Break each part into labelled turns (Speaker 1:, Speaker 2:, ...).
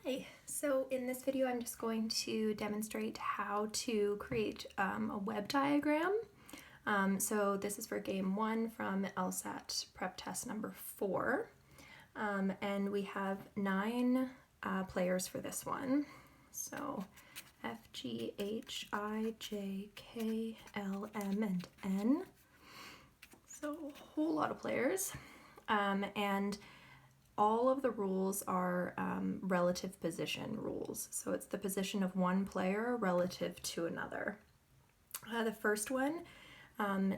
Speaker 1: Hi, so in this video I'm just going to demonstrate how to create a web diagram. So this is for game 1 from LSAT prep test number 4. And we have 9 players for this one. So F, G, H, I, J, K, L, M, and N. So a whole lot of players. And all of the rules are relative position rules. So it's the position of one player relative to another. The first one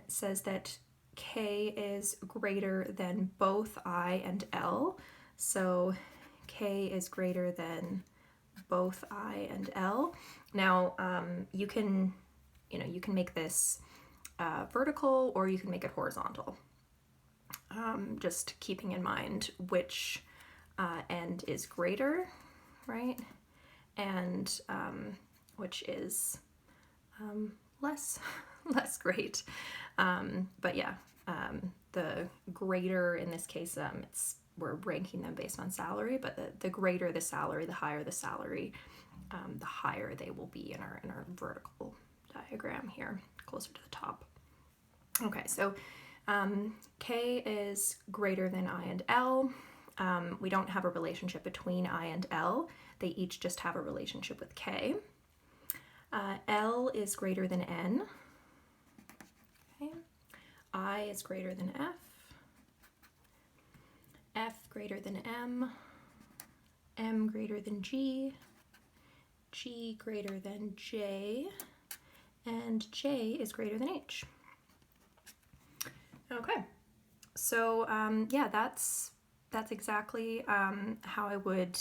Speaker 1: says that K is greater than both I and L. So K is greater than both I and L. Now you can make this vertical or you can make it horizontal. Just keeping in mind which end is greater, right? And which is less great. But yeah, the greater in this case, we're ranking them based on salary, but the greater the salary, the higher the salary, the higher they will be in our vertical diagram here, closer to the top. Okay, so K is greater than I and L. We don't have a relationship between I and L. They each just have a relationship with K. L is greater than N. Okay. I is greater than F. F greater than M. M greater than G. G greater than J. And J is greater than H. Okay, so yeah, that's exactly how I would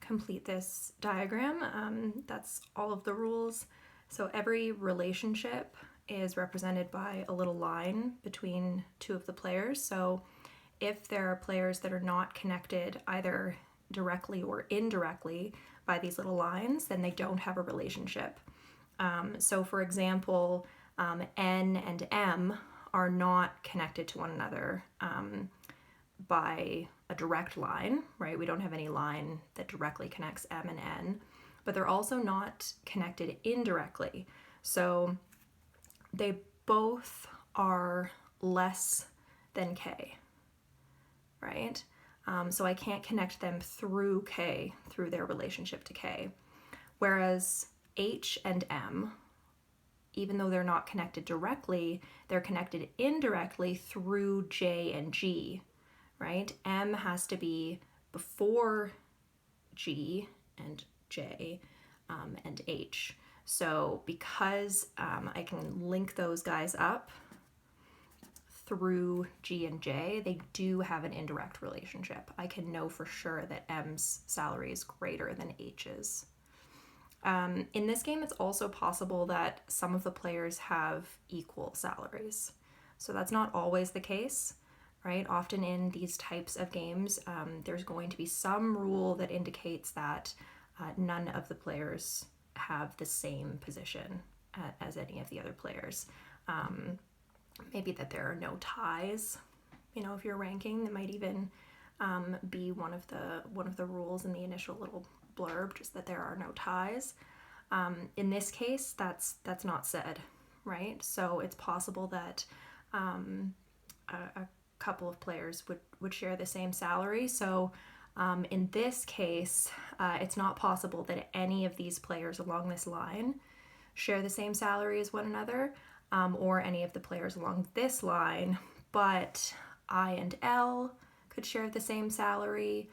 Speaker 1: complete this diagram. That's all of the rules. So every relationship is represented by a little line between two of the players. So if there are players that are not connected either directly or indirectly by these little lines, then they don't have a relationship. So for example, N and M are not connected to one another by a direct line, right? We don't have any line that directly connects M and N, but they're also not connected indirectly. So they both are less than K, right? So I can't connect them through K, through their relationship to K. Whereas H and M, even though they're not connected directly, they're connected indirectly through J and G, right? M has to be before G and J and H. So because I can link those guys up through G and J, they do have an indirect relationship. I can know for sure that M's salary is greater than H's. In this game, it's also possible that some of the players have equal salaries. So that's not always the case, right? Often in these types of games, there's going to be some rule that indicates that none of the players have the same position as any of the other players. Maybe that there are no ties. If you're ranking, that might even be one of the rules in the initial little blurb, just that there are no ties. In this case, that's not said, right? So it's possible that a couple of players would share the same salary. So in this case, it's not possible that any of these players along this line share the same salary as one another, or any of the players along this line, but I and L could share the same salary,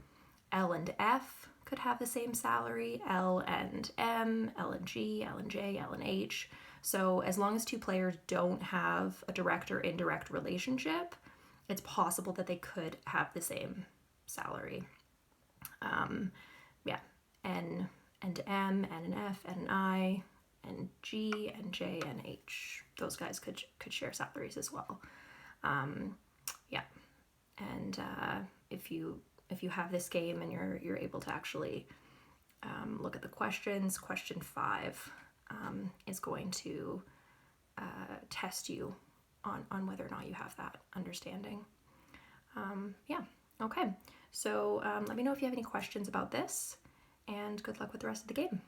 Speaker 1: L and F could have the same salary, L and M, L and G, L and J, L and H. So as long as two players don't have a direct or indirect relationship, it's possible that they could have the same salary. Yeah, N and M, N and F, N and I, and G and J and H. Those guys could share salaries as well. Yeah, and if you have this game and you're able to actually look at the questions, question 5 is going to test you on whether or not you have that understanding. Yeah, okay. So let me know if you have any questions about this, and good luck with the rest of the game.